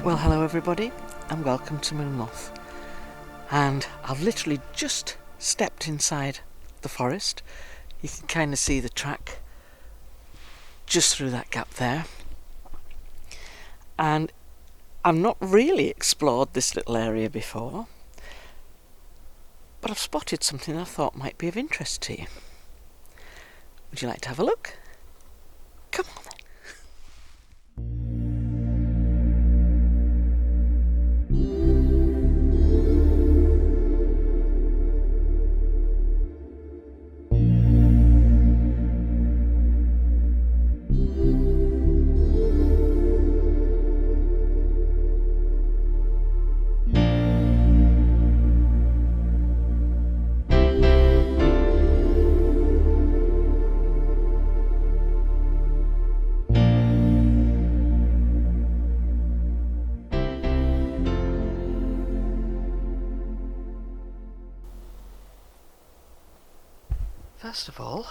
Well, hello everybody and welcome to Moon Moth. And I've literally just stepped inside the forest. You can kind of see the track just through that gap there. And I've not really explored this little area before, but I've spotted something I thought might be of interest to you. Would you like to have a look? Come on then. First of all,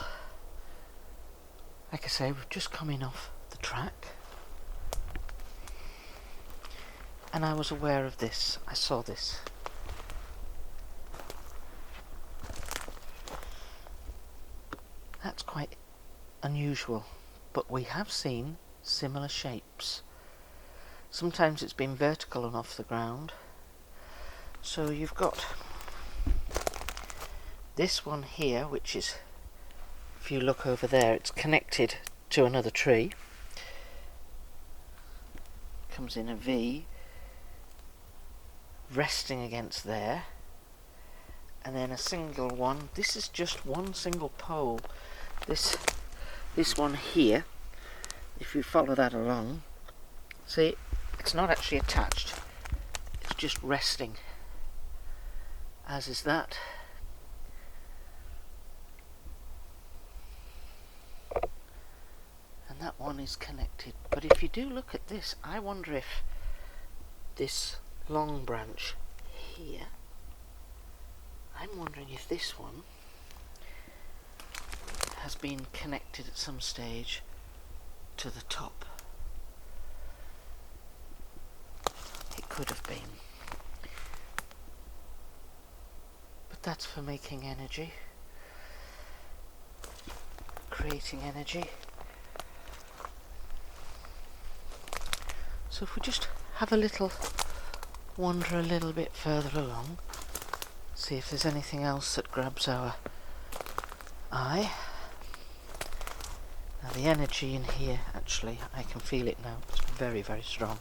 like I say, we've just come in off the track and I was aware of this. I saw this. That's quite unusual, but we have seen similar shapes. Sometimes it's been vertical and off the ground. So you've got this one here, which is, if you look over there, it's connected to another tree. Comes in a V, resting against there. And then a single one. This is just one single pole. This one here, if you follow that along, see, it's not actually attached. It's just resting. As is that. That one is connected, but if you do look at this, I wonder if this long branch here, I'm wondering if this one has been connected at some stage to the top. It could have been, but that's for making energy, creating energy. So if we just have a little wander a little bit further along, see if there's anything else that grabs our eye. Now the energy in here, actually, I can feel it now. It's very, very strong.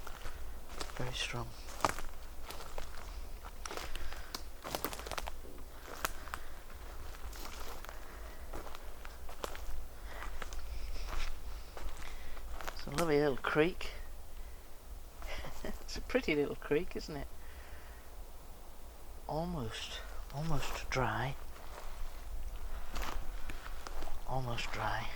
Very strong. It's a lovely little creek. It's a pretty little creek, isn't it? Almost dry. Almost dry.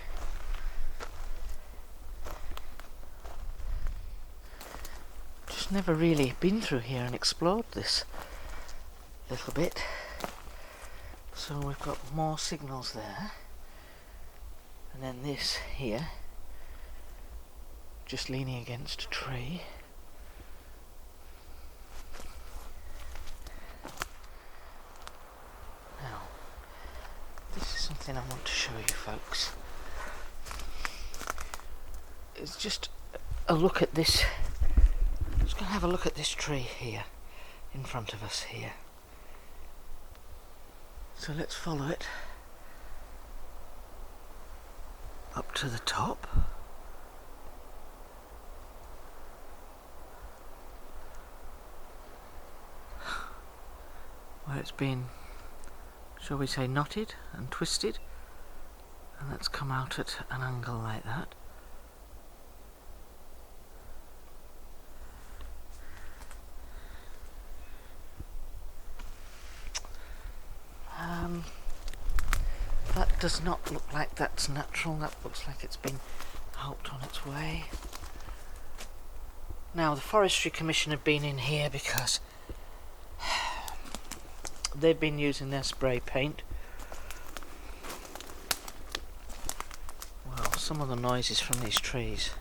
Just never really been through here and explored this little bit. So we've got more signals there. And then this here, just leaning against a tree. Something I want to show you folks. It's just a look at this. Just going to have a look at this tree here, in front of us here. So let's follow it up to the top. Where it's been, shall we say, knotted and twisted, and that's come out at an angle like that. That does not look like that's natural. That looks like it's been helped on its way. Now the Forestry Commission have been in here because they've been using their spray paint. Well, some of the noises from these trees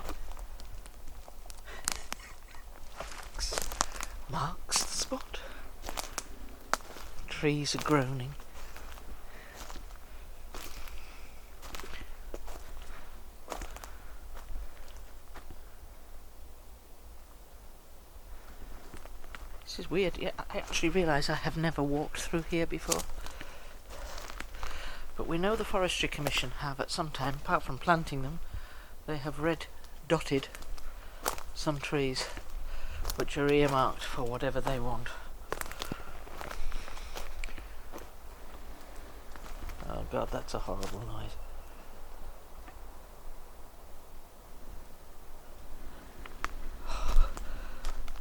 marks the spot. Trees are groaning. This is weird. Yeah, I actually realise I have never walked through here before. But we know the Forestry Commission have at some time, apart from planting them, they have red dotted some trees which are earmarked for whatever they want. Oh god, that's a horrible noise.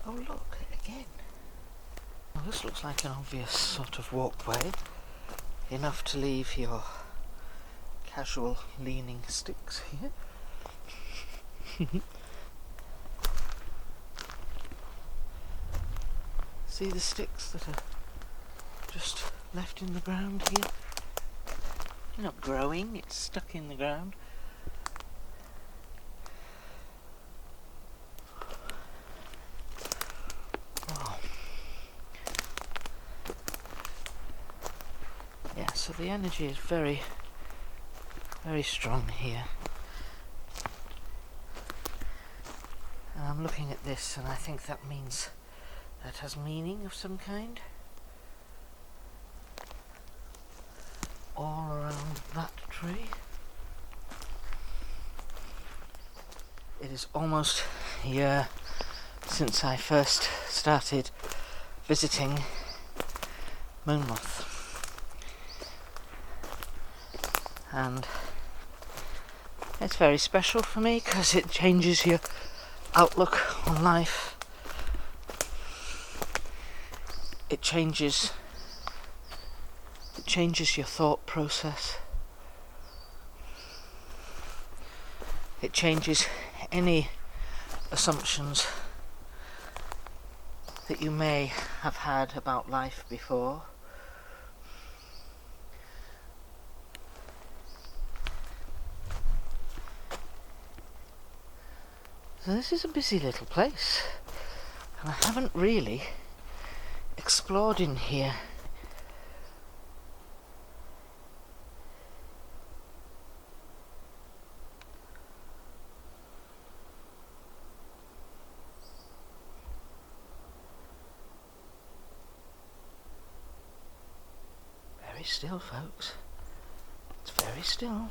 Oh look, again. Well, this looks like an obvious sort of walkway, enough to leave your casual leaning sticks here. See the sticks that are just left in the ground here? They're not growing, it's stuck in the ground. So the energy is very, very strong here. And I'm looking at this and I think that means that has meaning of some kind. All around that tree. It is almost a year since I first started visiting Moonmoth. And it's very special for me because it changes your outlook on life. It changes your thought process. It changes any assumptions that you may have had about life before. So this is a busy little place, and I haven't really explored in here. Very still, folks. It's very still.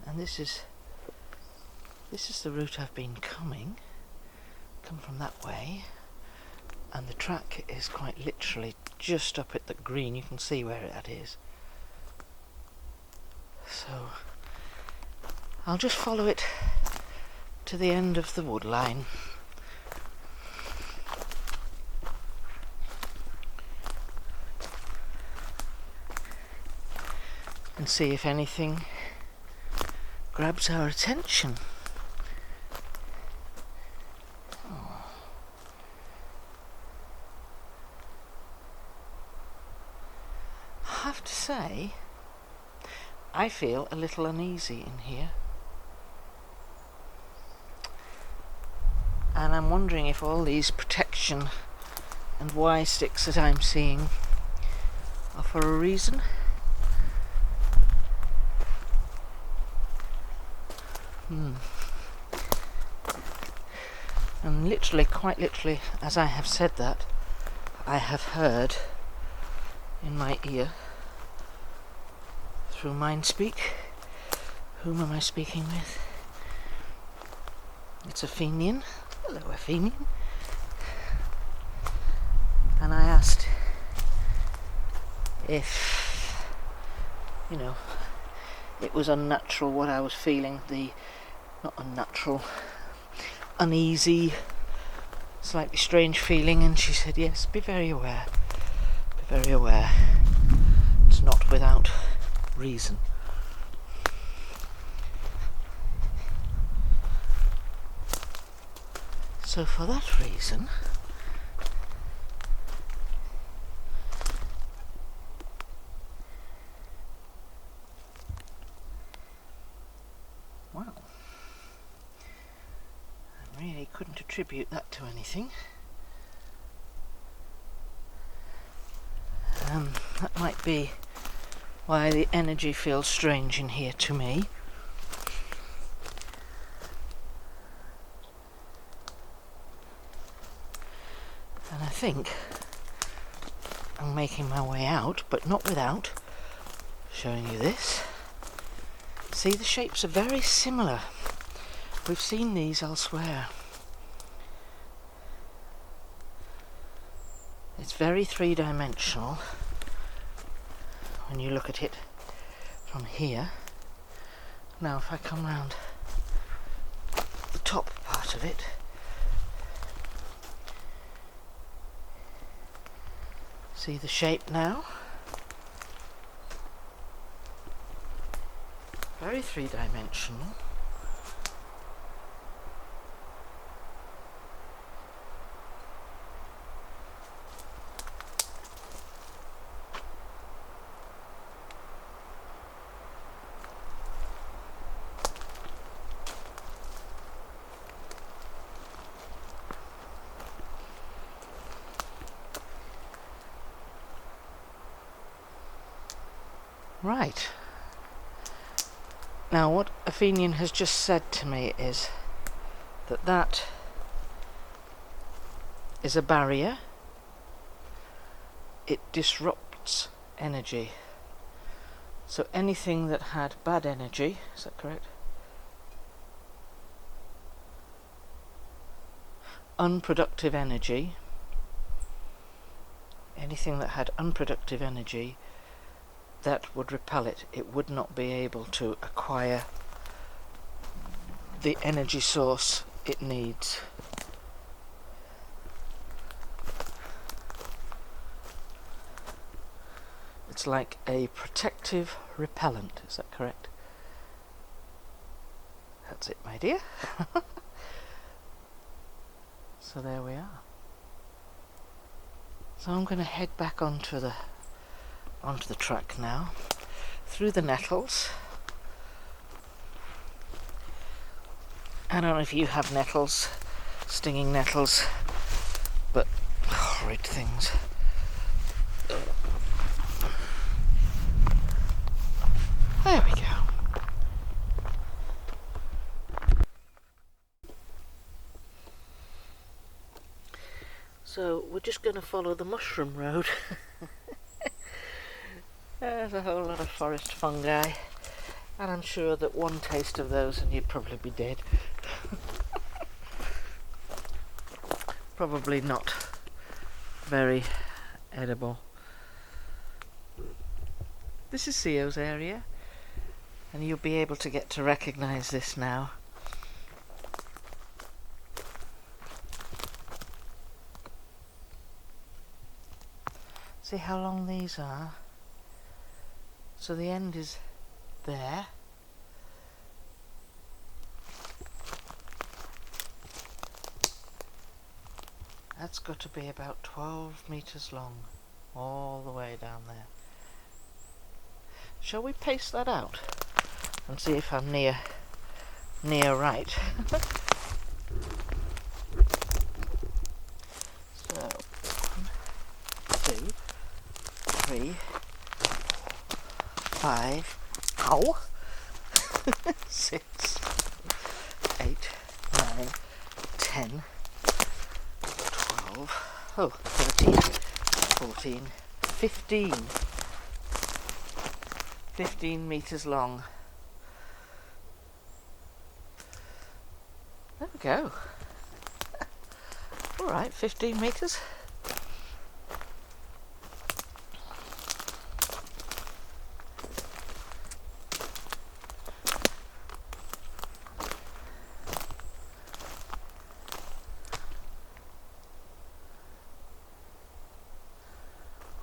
And this is the route I've been coming. Come from that way, and the track is quite literally just up at the green. You can see where that is. So I'll just follow it to the end of the wood line. And see if anything grabs our attention. Oh. I have to say, I feel a little uneasy in here. And I'm wondering if all these protection and Y sticks that I'm seeing are for a reason. And literally, quite literally, as I have said that, I have heard in my ear, through mind speak, whom am I speaking with? It's a Fenian. Hello, a Fenian. And I asked if, it was unnatural what I was feeling, not unnatural, uneasy, slightly strange feeling, and she said, yes, be very aware. Be very aware. It's not without reason. So for that reason, well, I really couldn't attribute that to anything. That might be why the energy feels strange in here to me. And I think I'm making my way out, but not without showing you this. See, the shapes are very similar. We've seen these elsewhere. It's very three-dimensional when you look at it from here. Now if I come round the top part of it, see the shape now? Very three-dimensional. Right. Now what Athenian has just said to me is that is a barrier. It disrupts energy. So anything that had bad energy, is that correct? Unproductive energy. Anything that had unproductive energy, that would repel it. It would not be able to acquire the energy source it needs. It's like a protective repellent, is that correct? That's it, my dear. So there we are. So I'm going to head back onto the track now, through the nettles. I don't know if you have nettles, stinging nettles, but horrid things. There we go. So we're just going to follow the mushroom road. There's a whole lot of forest fungi, and I'm sure that one taste of those and you'd probably be dead. Probably not very edible. This is Theo's area, and you'll be able to get to recognise this now. See how long these are? So the end is there. That's got to be about 12 metres long, all the way down there. Shall we paste that out and see if I'm near right? So 1, 2, 3, 5, ow, 6, 9, 10, 12, oh, 13, 14, 15. 15 metres long. There we go. Alright, 15 metres.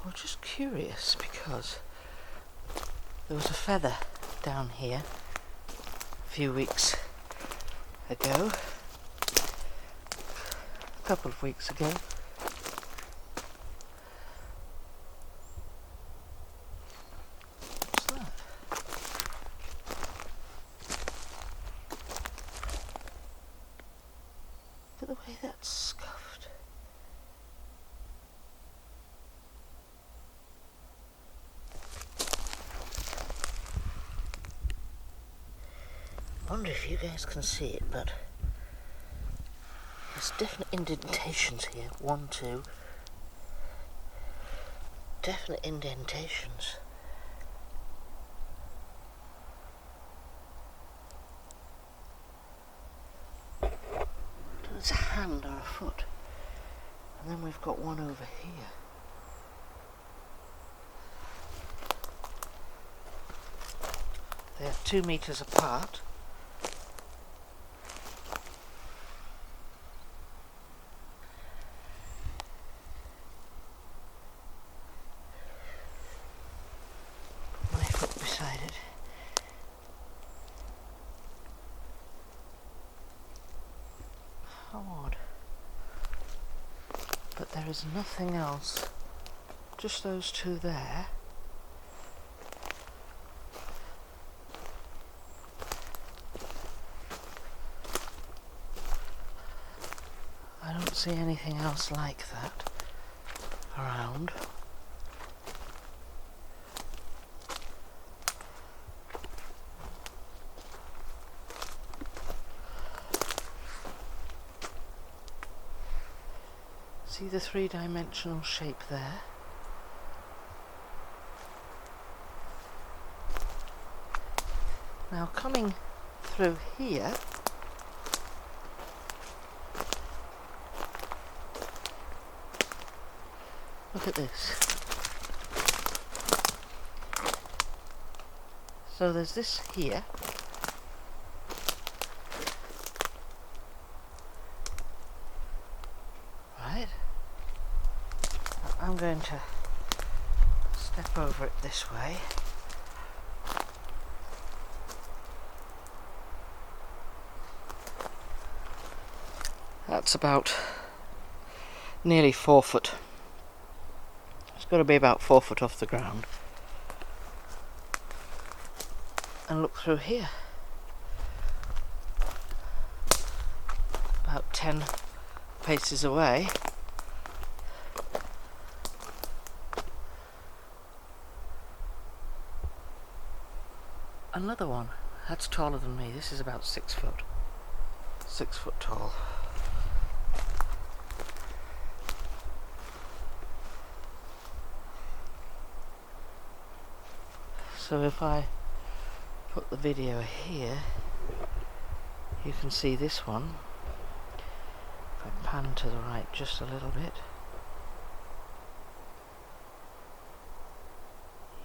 I'm just curious because there was a feather down here a few weeks ago, a couple of weeks ago. What's that? Look at the way that's scuffed. I wonder if you guys can see it, but there's definite indentations here. 1, 2. Definite indentations. There's a hand or a foot. And then we've got one over here. They're 2 metres apart. Beside it. How odd. But there is nothing else. Just those two there. I don't see anything else like that around. See the three-dimensional shape there? Now coming through here, look at this. So there's this here. Right. I'm going to step over it this way. That's about nearly 4 foot. It's got to be about 4 foot off the ground. And look through here. About 10 paces away. Another one. That's taller than me. This is about 6 foot. 6 foot tall. So if I put the video here, you can see this one. If I pan to the right just a little bit,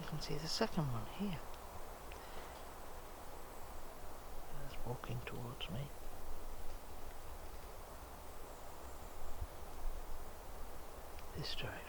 you can see the second one here. It's walking towards me. This direction.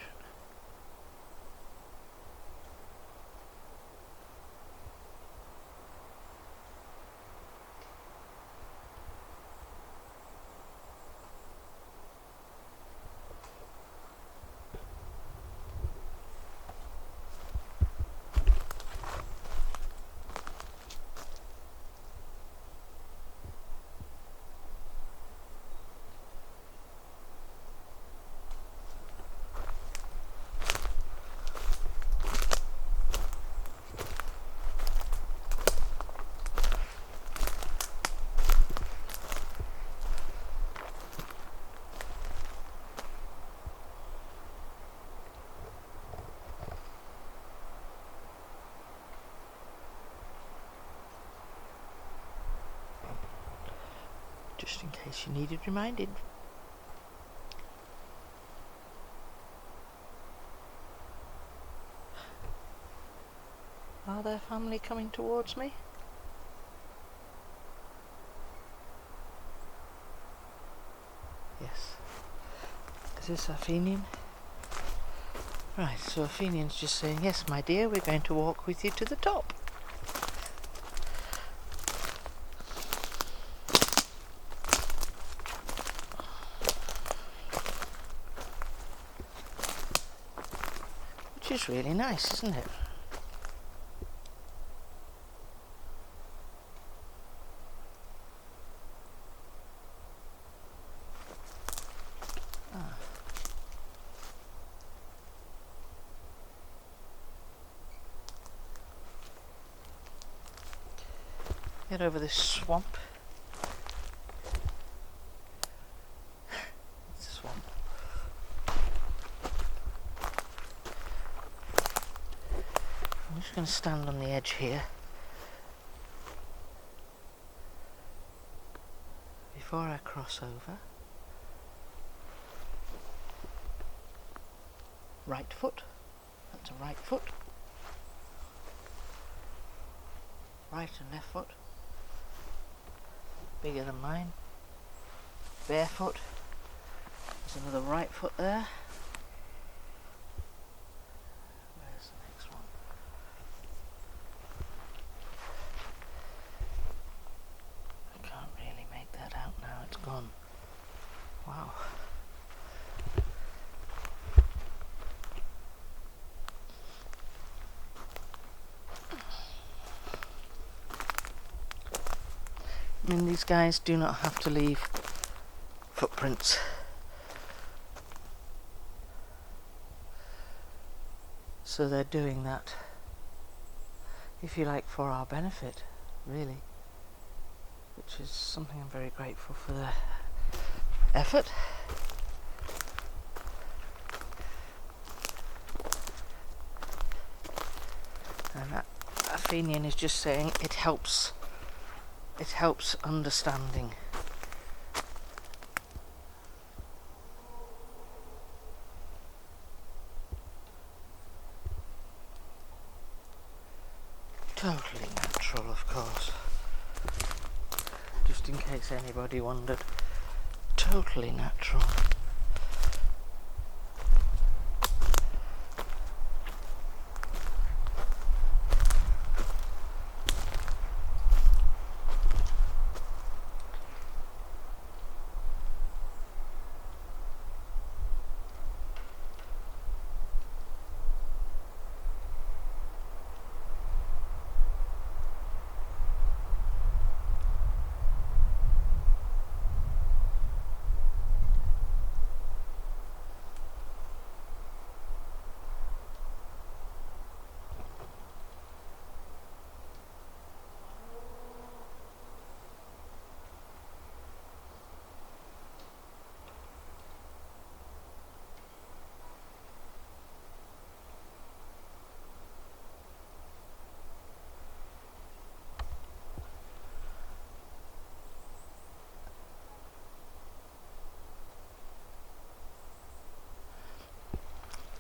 just in case you needed reminded. Are their family coming towards me? Yes. Is this Athenian? Right, so Athenian's just saying, yes, my dear, we're going to walk with you to the top. Which is really nice, isn't it? Get over this swamp. It's a swamp. I'm just going to stand on the edge here before I cross over. Right foot. That's a right foot. Right and left foot. Bigger than mine. Barefoot. There's another right foot there. Where's the next one? I can't really make that out now, it's gone. Wow. I mean, these guys do not have to leave footprints. So they're doing that, if you like, for our benefit, really. Which is something I'm very grateful for their effort. And that Athenian is just saying it helps understanding. Totally natural, of course. Just in case anybody wondered. Totally natural.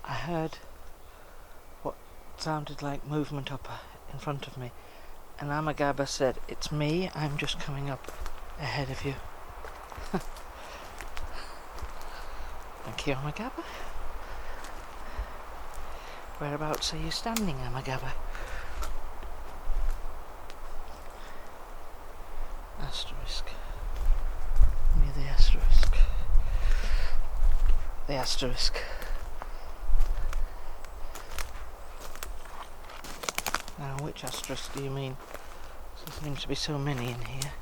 I heard what sounded like movement up in front of me, and Amagaba said, "It's me, I'm just coming up ahead of you." Thank you, Amagaba. Whereabouts are you standing, Amagaba? Asterisk. Near the asterisk. The asterisk. Now, which asterisk do you mean? There seems to be so many in here.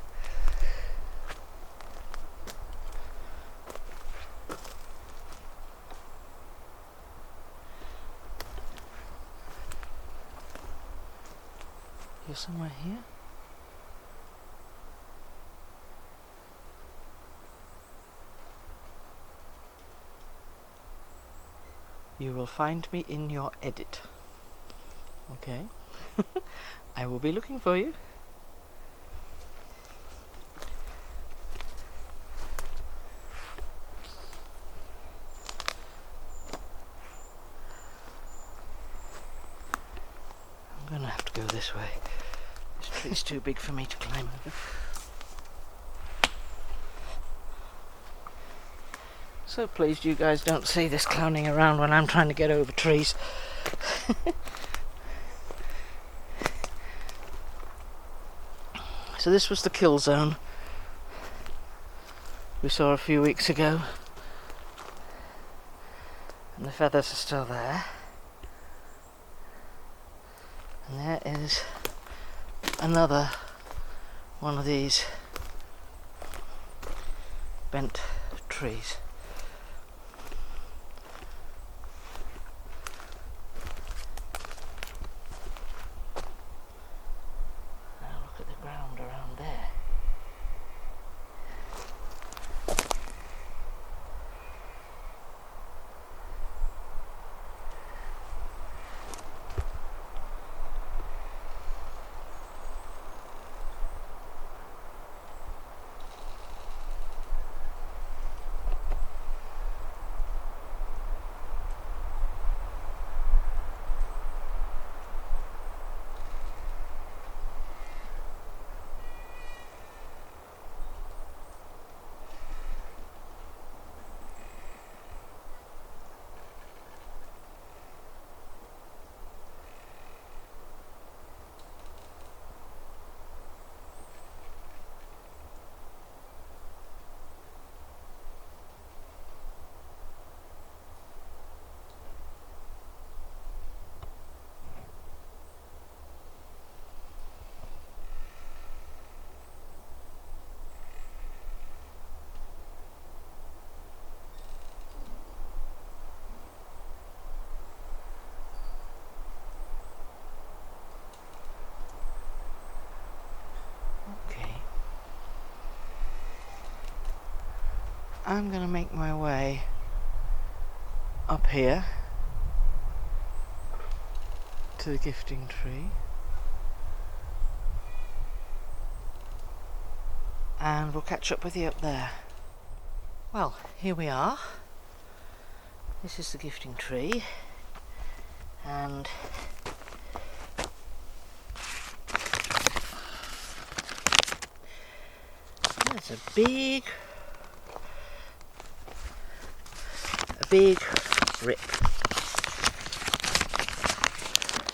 You're somewhere here? You will find me in your edit. Okay. I will be looking for you. I'm going to have to go this way. This tree's too big for me to climb over. So pleased you guys don't see this clowning around when I'm trying to get over trees. So this was the kill zone we saw a few weeks ago. And the feathers are still there. And there is another one of these bent trees. Now look at the ground around there. I'm going to make my way up here to the gifting tree, and we'll catch up with you up there. Well, here we are. This is the gifting tree, and there's a big rip.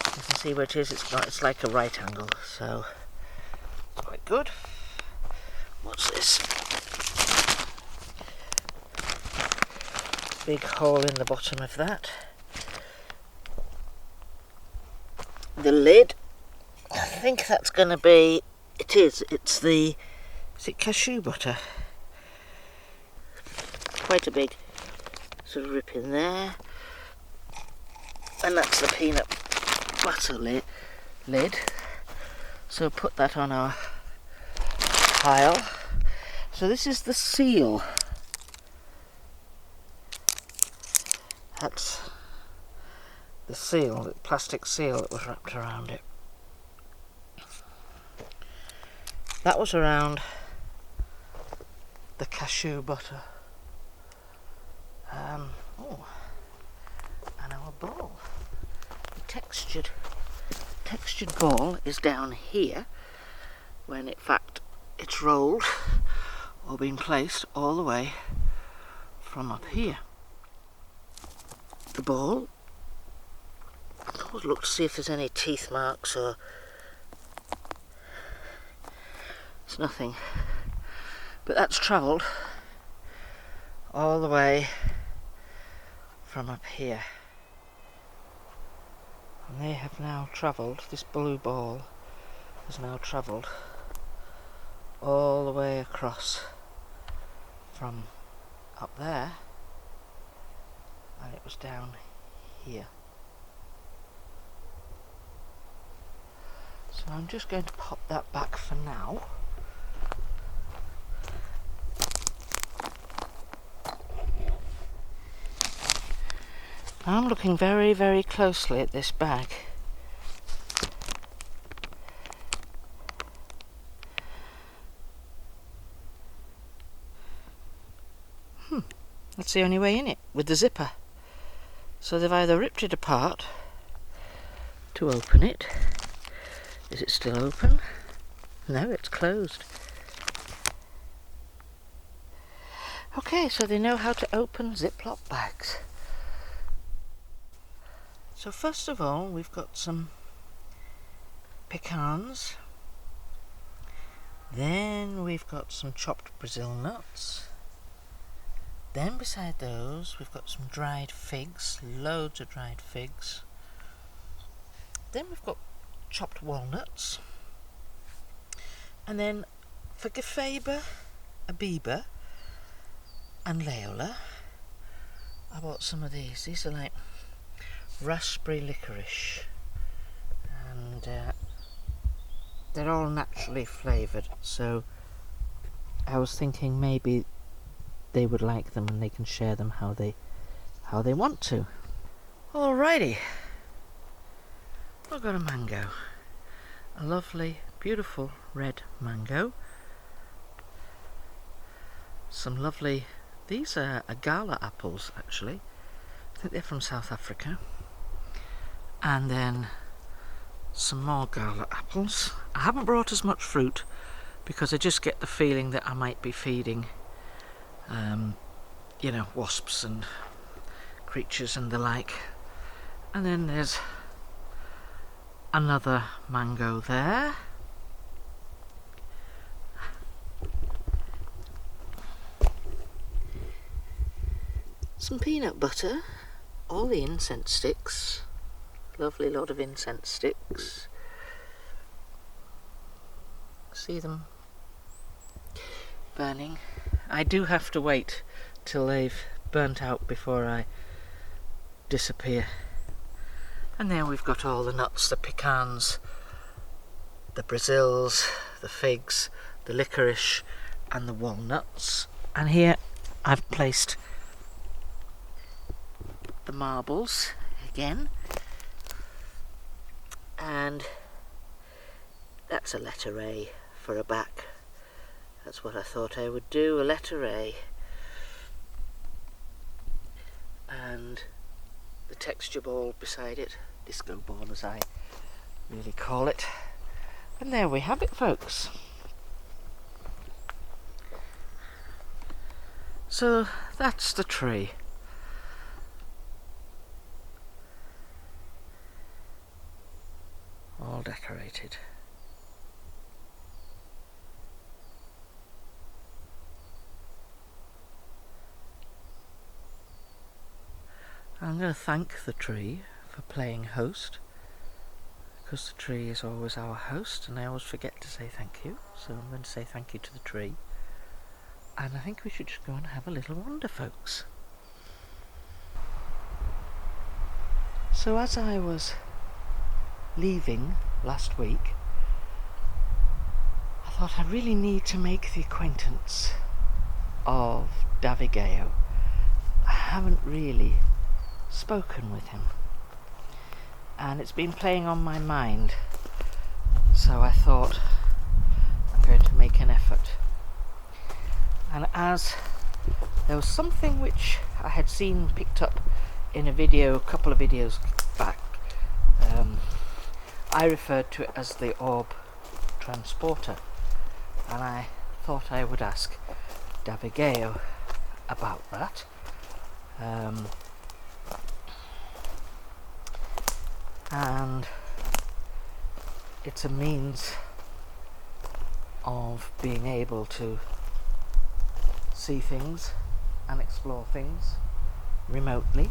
You can see where it is. It's like a right angle, so it's quite good. What's this? Big hole in the bottom of that. The lid, I think that's going to be, it's the, is it cashew butter? Quite a big sort of rip in there, and that's the peanut butter lid. So put that on our pile. So this is the seal. That's the seal, the plastic seal that was wrapped around it. That was around the cashew butter. And our ball. The textured ball is down here, when in fact it's rolled or been placed all the way from up here. The ball, I'll always look to see if there's any teeth marks, or it's nothing, but that's travelled all the way from up here, and they have now travelled, this blue ball has now travelled all the way across from up there, and it was down here. So I'm just going to pop that back for now. I'm looking very, very closely at this bag. That's the only way in it, with the zipper. So they've either ripped it apart to open it, Is it still open? No, it's closed. Okay, so they know how to open Ziploc bags. So first of all, we've got some pecans. Then we've got some chopped Brazil nuts. Then beside those, we've got some dried figs, loads of dried figs. Then we've got chopped walnuts. And then for Gefaber, Abiba and Leola, I bought some of these. These are like raspberry licorice. And they're all naturally flavoured. So I was thinking maybe they would like them and they can share them how they want to. Alrighty. I've got a mango. A lovely, beautiful red mango. Some lovely, these are Agala apples actually. I think they're from South Africa. And then some more Gala apples. I haven't brought as much fruit because I just get the feeling that I might be feeding you know, wasps and creatures and the like. And then there's another mango there. Some peanut butter, all the incense sticks, lovely lot of incense sticks. See them burning. I do have to wait till they've burnt out before I disappear. And then we've got all the nuts, the pecans, the Brazils, the figs, the licorice and the walnuts. And here I've placed the marbles again. And that's a letter A for Abaq. That's what I thought I would do, a letter A. And the texture ball beside it, disco ball as I really call it. And there we have it, folks. So that's the tree. All decorated. I'm going to thank the tree for playing host, because the tree is always our host and I always forget to say thank you, so I'm going to say thank you to the tree. And I think we should just go and have a little wander, folks. So as I was leaving last week, I thought I really need to make the acquaintance of Davigeo. I haven't really spoken with him, and it's been playing on my mind, so I thought I'm going to make an effort. And as there was something which I had seen picked up in a video a couple of videos back, I referred to it as the orb transporter, and I thought I would ask Davigeo about that. And it's a means of being able to see things and explore things remotely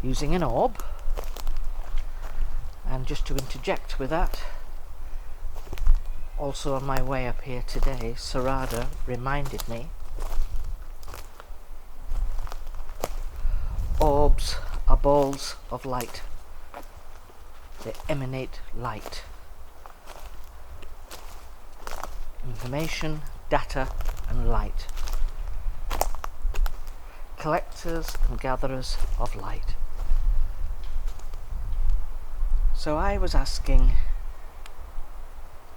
using an orb. And just to interject with that, also on my way up here today, Sarada reminded me orbs are balls of light. They emanate light. Information, data and light. Collectors and gatherers of light. So I was asking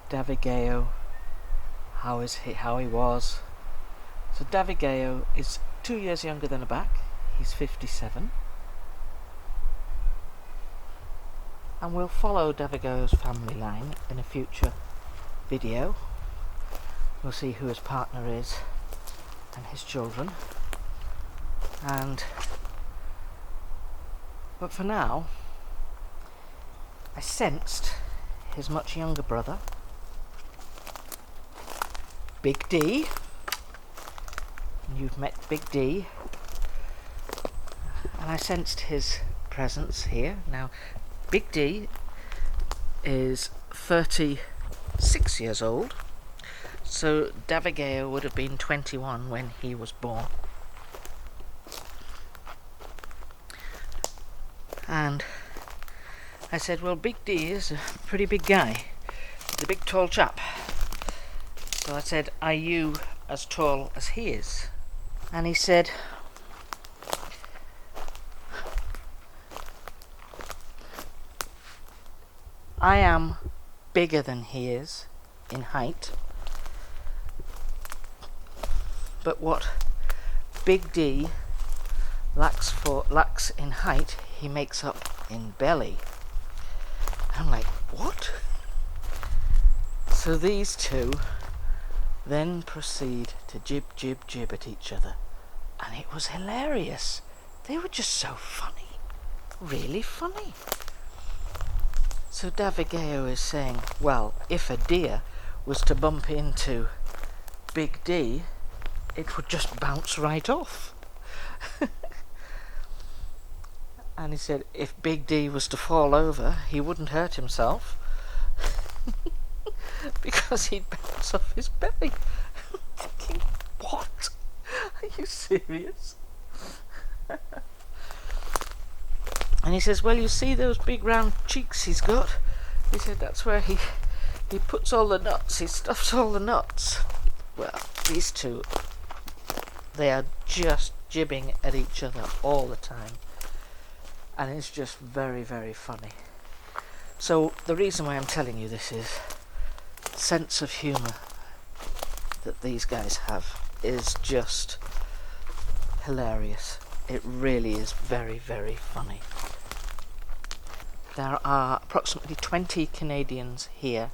Davigeo how he was. So Davigeo is 2 years younger than Abaq. He's 57. and we'll follow Davigeo's family line in a future video. We'll see who his partner is and his children. But for now, I sensed his much younger brother, Big D. You've met Big D, and I sensed his presence here. Now, Big D is 36 years old, so Davigeo would have been 21 when he was born. And I said, well, Big D is a pretty big guy. He's a big tall chap. So I said, are you as tall as he is? And he said, I am bigger than he is in height, but what Big D lacks in height, he makes up in belly. I'm like, what? So these two then proceed to jib, jib, jib at each other, and it was hilarious. They were just so funny, really funny. So Davigeo is saying, well, if a deer was to bump into Big D, it would just bounce right off. And he said, if Big D was to fall over, he wouldn't hurt himself because he'd bounce off his belly. I'm thinking, what? Are you serious? And he says, well, you see those big round cheeks he's got? He said, that's where he puts all the nuts, he stuffs all the nuts. Well, these two, they are just jibbing at each other all the time. And it's just very, very funny. So the reason why I'm telling you this is sense of humour that these guys have is just hilarious. It really is very, very funny. There are approximately 20 Canadians here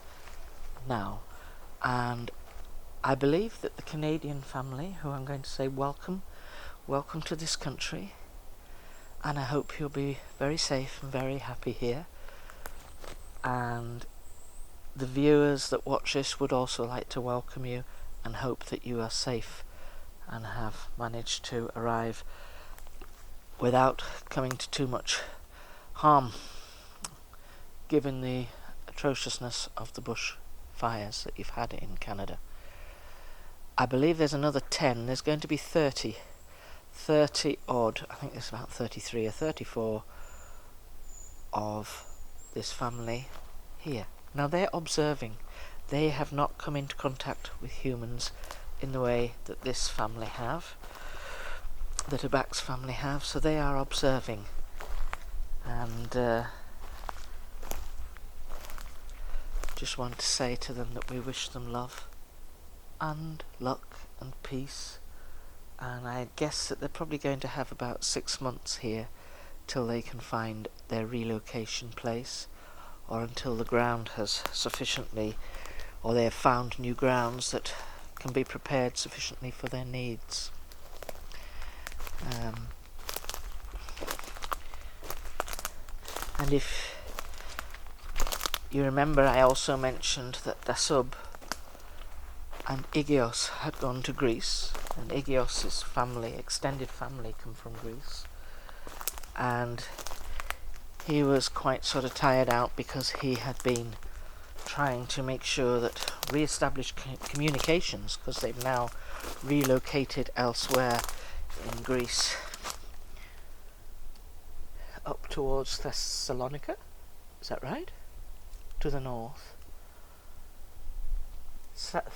now, and I believe that the Canadian family, who I'm going to say welcome to this country, and I hope you'll be very safe and very happy here. And the viewers that watch this would also like to welcome you and hope that you are safe and have managed to arrive without coming to too much harm, given the atrociousness of the bush fires that you've had in Canada. I believe there's another 10, there's going to be 30 odd, I think there's about 33 or 34 of this family here. Now they're observing. They have not come into contact with humans in the way that this family have, that Abaq's family have, so they are observing. And just want to say to them that we wish them love and luck and peace. And I guess that they're probably going to have about 6 months here till they can find their relocation place, or until the ground has sufficiently, or they have found new grounds that can be prepared sufficiently for their needs. And if you remember, I also mentioned that Dasub and Igios had gone to Greece, and Igios' family, extended family, come from Greece, and he was quite sort of tired out because he had been trying to make sure that re-establish communications, because they've now relocated elsewhere in Greece, up towards Thessalonica, is that right? To the north.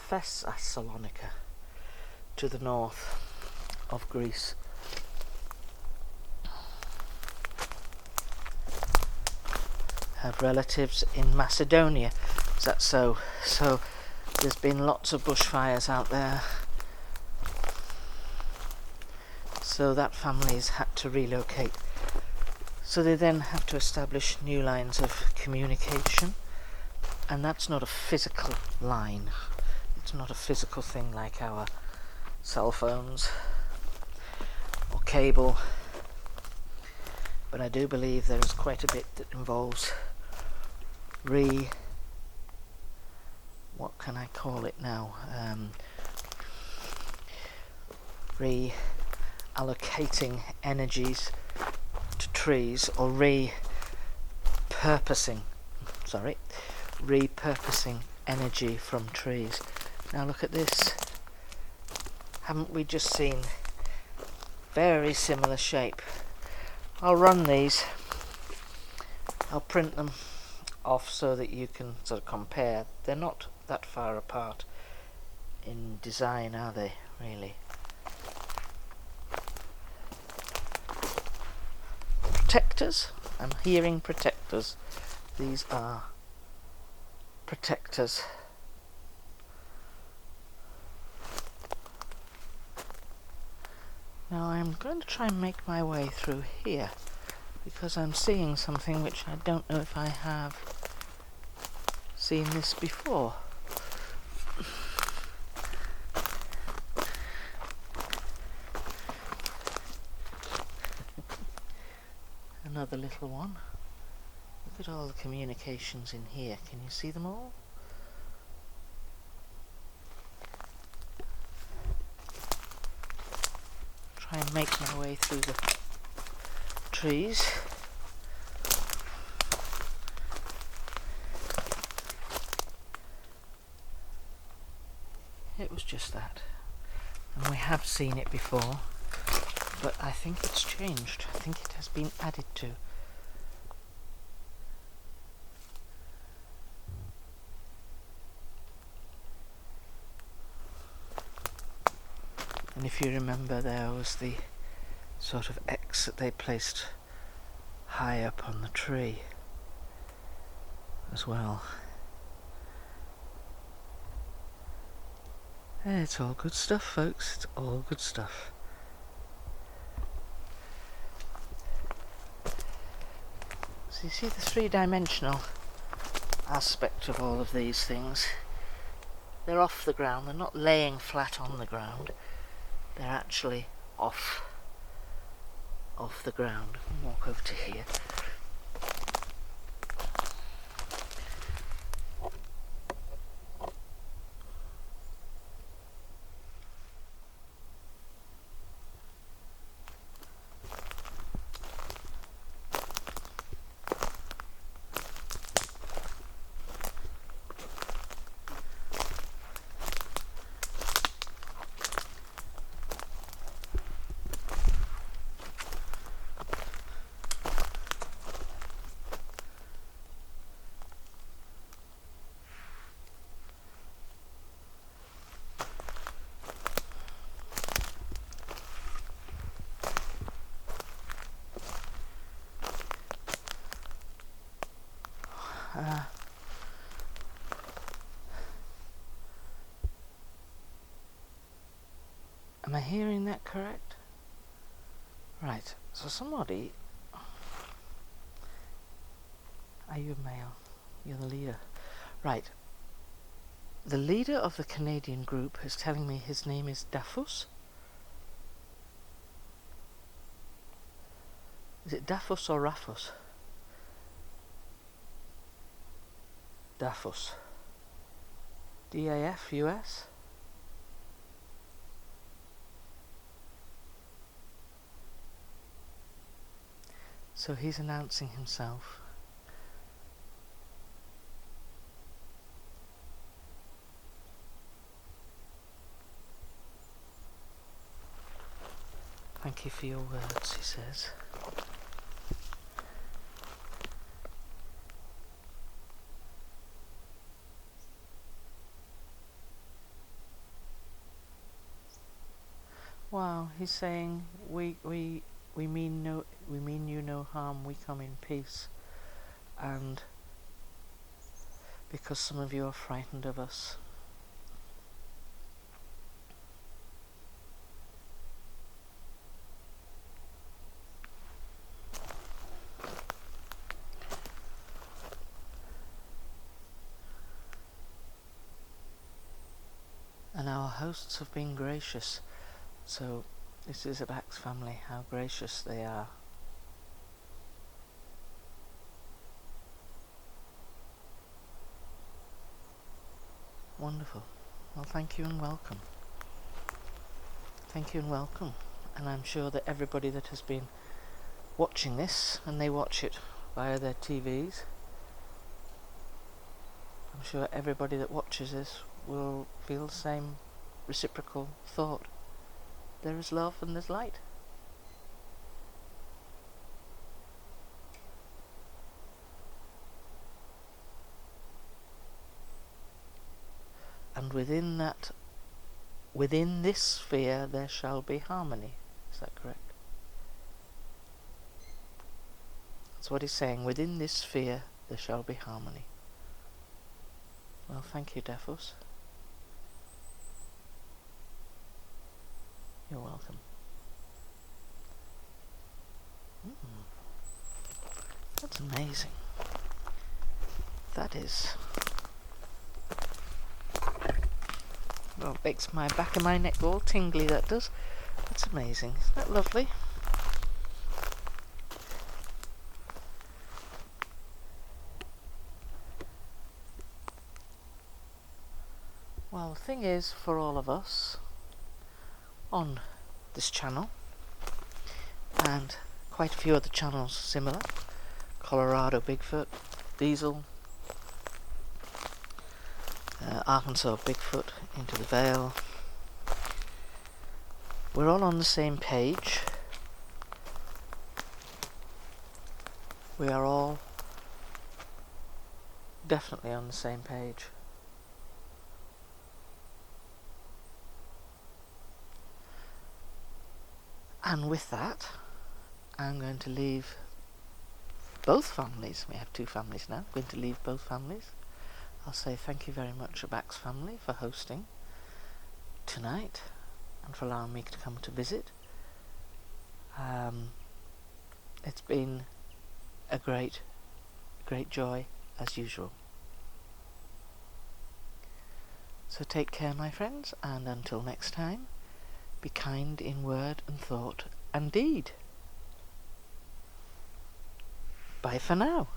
Thessalonica, to the north of Greece. Have relatives in Macedonia, is that so? So there's been lots of bushfires out there, so that family's had to relocate. So they then have to establish new lines of communication, and that's not a physical line. It's not a physical thing like our cell phones or cable, but I do believe there is quite a bit that involves what can I call it now? Reallocating energies to trees, or repurposing energy from trees. Now look at this. Haven't we just seen very similar shape? I'll run these. I'll print them off so that you can sort of compare. They're not that far apart in design, are they, really? Protectors. I'm hearing protectors. These are protectors. Now I'm going to try and make my way through here, because I'm seeing something which I don't know if I have seen this before. Another little one. Look at all the communications in here. Can you see them all? Try and make my way through the trees. It was just that. And we have seen it before, but I think it's changed. I think it has been added to. And if you remember, there was the sort of X that they placed high up on the tree as well. It's all good stuff, folks. It's all good stuff. So you see the three-dimensional aspect of all of these things. They're off the ground. They're not laying flat on the ground. They're actually off the ground. I'll walk over to here. Am I hearing that correct? Right, so somebody... Are you a male? You're the leader. Right. The leader of the Canadian group is telling me his name is Dafus. Is it Dafus or Rafus? Dafus. D-A-F-U-S? So he's announcing himself. Thank you for your words, he says. Wow, he's saying we mean you no harm, we come in peace, and because some of you are frightened of us. hosts have been gracious. So this is Abaq's family, how gracious they are. Wonderful. Well, thank you and welcome. Thank you and welcome. And I'm sure that everybody that has been watching this, and they watch it via their TVs, I'm sure everybody that watches this will feel the same reciprocal thought. There is love and there's light. And within this sphere there shall be harmony. Is that correct? That's what he's saying. Within this sphere there shall be harmony. Well, thank you, Dafus. You're welcome. That's amazing. That is... well, it makes my back of my neck all tingly, that does. That's amazing. Isn't that lovely? Well, the thing is, for all of us on this channel, and quite a few other channels similar, Colorado Bigfoot, Diesel, Arkansas Bigfoot, Into the Vale, we're all on the same page. We are all definitely on the same page. And with that, I'm going to leave both families. We have two families now. I'm going to leave both families. I'll say thank you very much, Abaq's family, for hosting tonight and for allowing me to come to visit. It's been a great joy as usual. So take care, my friends, and until next time, be kind in word and thought and deed. Bye for now.